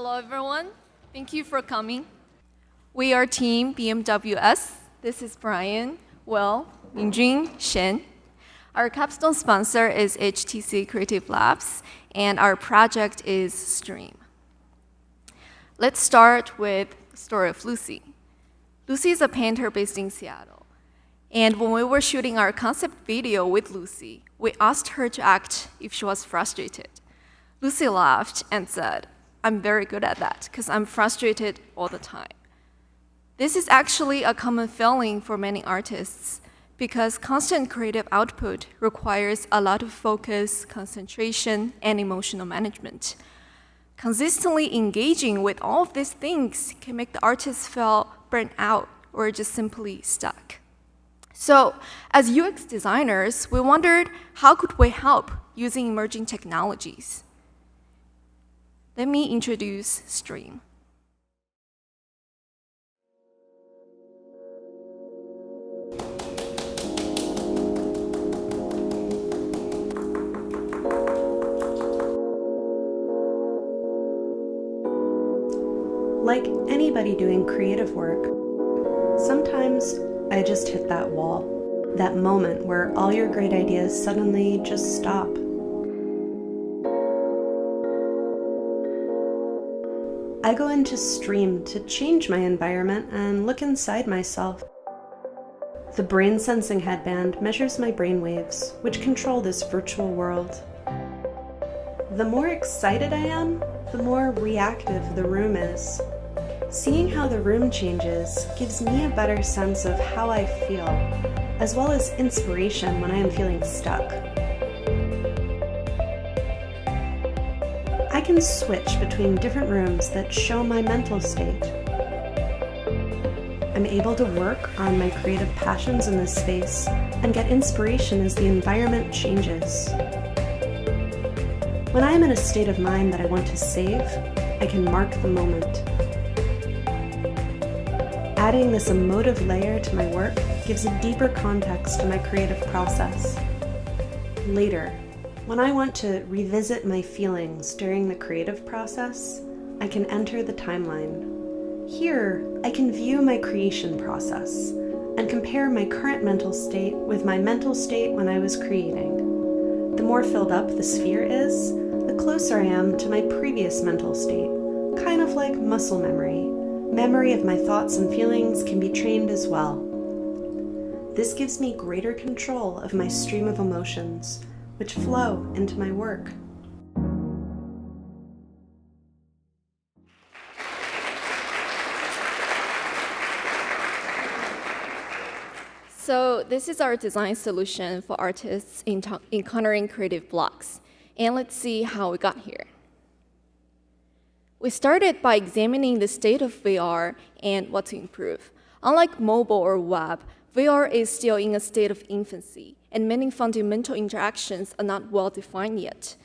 Hello, everyone. Thank you for coming. We are Team BMWS. This is Brian, Will, Minjun, Shen. Our capstone sponsor is HTC Creative Labs, and our project is Stream. Let's start with the story of Lucy. Lucy is a painter based in Seattle. And when we were shooting our concept video with Lucy, we asked her to act if she was frustrated. Lucy laughed and said, "I'm very good at that because I'm frustrated all the time." This is actually a common feeling for many artists because constant creative output requires a lot of focus, concentration, and emotional management. Consistently engaging with all of these things can make the artist feel burnt out or just simply stuck. So, as UX designers, we wondered how could we help using emerging technologies. Let me introduce Stream. Like anybody doing creative work, sometimes I just hit that wall, that moment where all your great ideas suddenly just stop. I go into Stream to change my environment and look inside myself. The brain sensing headband measures my brain waves, which control this virtual world. The more excited I am, the more reactive the room is. Seeing how the room changes gives me a better sense of how I feel, as well as inspiration when I am feeling stuck. I can switch between different rooms that show my mental state. I'm able to work on my creative passions in this space and get inspiration as the environment changes. When I am in a state of mind that I want to save, I can mark the moment. Adding this emotive layer to my work gives a deeper context to my creative process. Later, when I want to revisit my feelings during the creative process, I can enter the timeline. Here, I can view my creation process and compare my current mental state with my mental state when I was creating. The more filled up the sphere is, the closer I am to my previous mental state, kind of like muscle memory. Memory of my thoughts and feelings can be trained as well. This gives me greater control of my stream of emotions, which flow into my work. So this is our design solution for artists encountering creative blocks. And let's see how we got here. We started by examining the state of VR and what to improve. Unlike mobile or web, VR is still in a state of infancy, and many fundamental interactions are not well defined yet.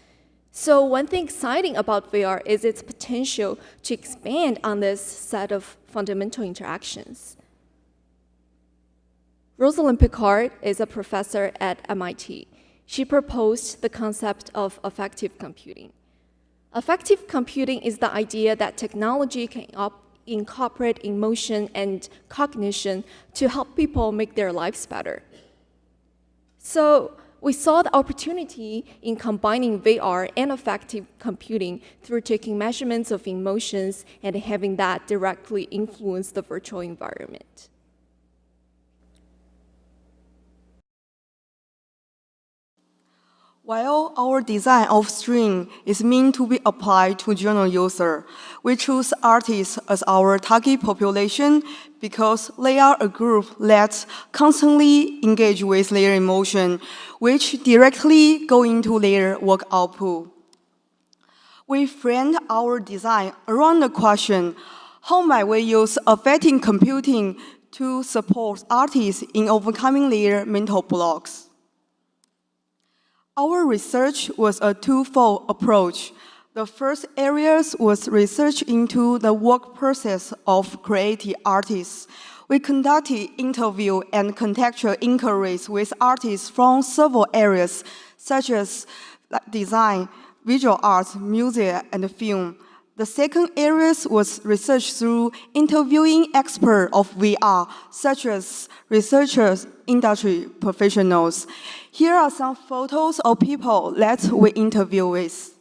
So one thing exciting about VR is its potential to expand on this set of fundamental interactions. Rosalind Picard is a professor at MIT. She proposed the concept of affective computing. Affective computing is the idea that technology can incorporate emotion and cognition to help people make their lives better. So we saw the opportunity in combining VR and affective computing through taking measurements of emotions and having that directly influence the virtual environment. While our design of Stream is meant to be applied to general user, we choose artists as our target population because they are a group that constantly engage with their emotion, which directly go into their work output. We framed our design around the question, how might we use affective computing to support artists in overcoming their mental blocks? Our research was a twofold approach. The first areas was research into the work process of creative artists. We conducted interview and contextual inquiries with artists from several areas, such as design, visual arts, music, and film. The second area was research through interviewing experts of VR, such as researchers, industry professionals. Here are some photos of people that we interview with.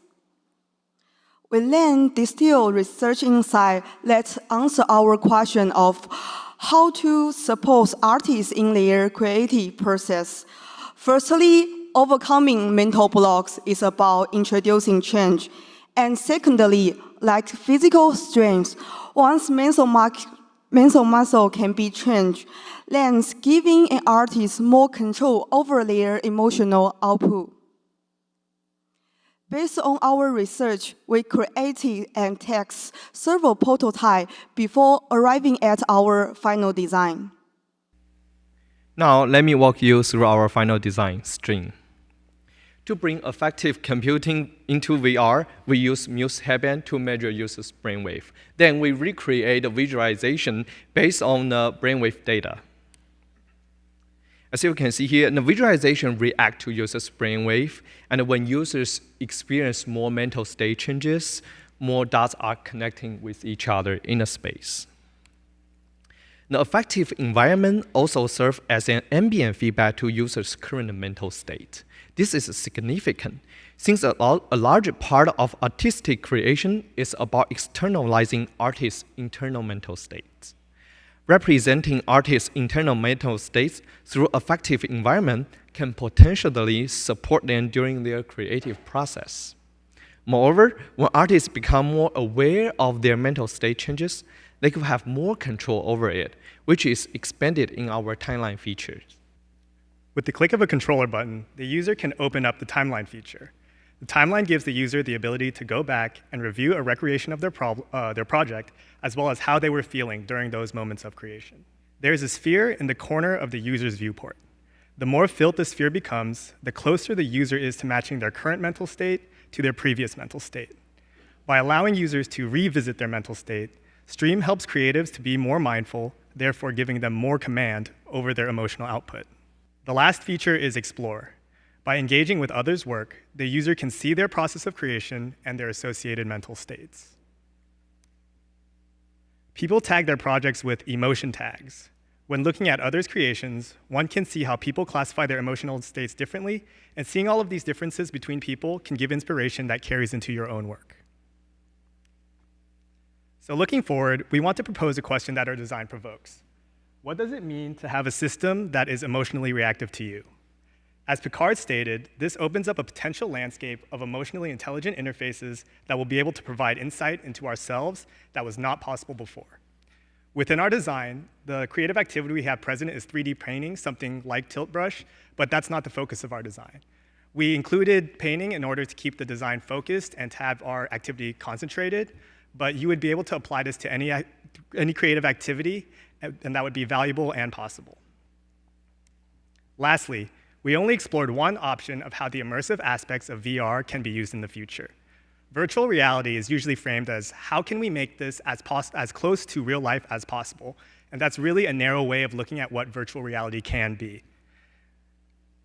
We then distill research insight that answer our question of how to support artists in their creative process. Firstly, overcoming mental blocks is about introducing change. And secondly, like physical strength, once mental muscle can be changed, then giving an artist more control over their emotional output. Based on our research, we created and tested several prototypes before arriving at our final design. Now, let me walk you through our final design, Stream. To bring effective computing into VR, we use Muse headband to measure users' brainwave. Then we recreate a visualization based on the brainwave data. As you can see here, the visualization reacts to users' brainwave, and when users experience more mental state changes, more dots are connecting with each other in a space. The effective environment also serves as an ambient feedback to users' current mental state. This is significant, since a large part of artistic creation is about externalizing artists' internal mental states. Representing artists' internal mental states through effective environment can potentially support them during their creative process. Moreover, when artists become more aware of their mental state changes, they could have more control over it, which is expanded in our timeline features. With the click of a controller button, the user can open up the timeline feature. The timeline gives the user the ability to go back and review a recreation of their project, as well as how they were feeling during those moments of creation. There's a sphere in the corner of the user's viewport. The more filled the sphere becomes, the closer the user is to matching their current mental state to their previous mental state. By allowing users to revisit their mental state, Stream helps creatives to be more mindful, therefore giving them more command over their emotional output. The last feature is Explore. By engaging with others' work, the user can see their process of creation and their associated mental states. People tag their projects with emotion tags. When looking at others' creations, one can see how people classify their emotional states differently, and seeing all of these differences between people can give inspiration that carries into your own work. So looking forward, we want to propose a question that our design provokes. What does it mean to have a system that is emotionally reactive to you? As Picard stated, this opens up a potential landscape of emotionally intelligent interfaces that will be able to provide insight into ourselves that was not possible before. Within our design, the creative activity we have present is 3D painting, something like Tilt Brush, but that's not the focus of our design. We included painting in order to keep the design focused and to have our activity concentrated, but you would be able to apply this to any creative activity, and that would be valuable and possible. Lastly, we only explored one option of how the immersive aspects of VR can be used in the future. Virtual reality is usually framed as how can we make this as close to real life as possible, and that's really a narrow way of looking at what virtual reality can be.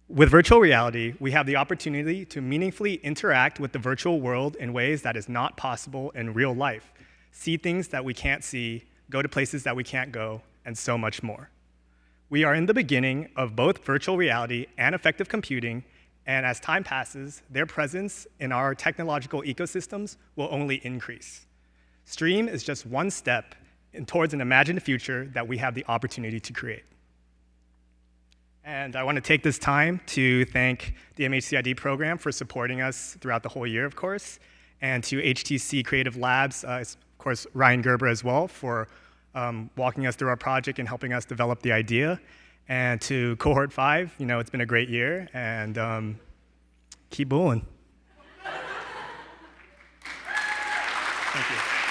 With virtual reality, we have the opportunity to meaningfully interact with the virtual world in ways that is not possible in real life, see things that we can't see, go to places that we can't go, and so much more. We are in the beginning of both virtual reality and effective computing, and as time passes, their presence in our technological ecosystems will only increase. Stream is just one step towards an imagined future that we have the opportunity to create. And I want to take this time to thank the MHCID program for supporting us throughout the whole year, of course, and to HTC Creative Labs, of course, Ryan Gerber as well, for walking us through our project and helping us develop the idea. And to Cohort 5, it's been a great year, and keep bowling. Thank you.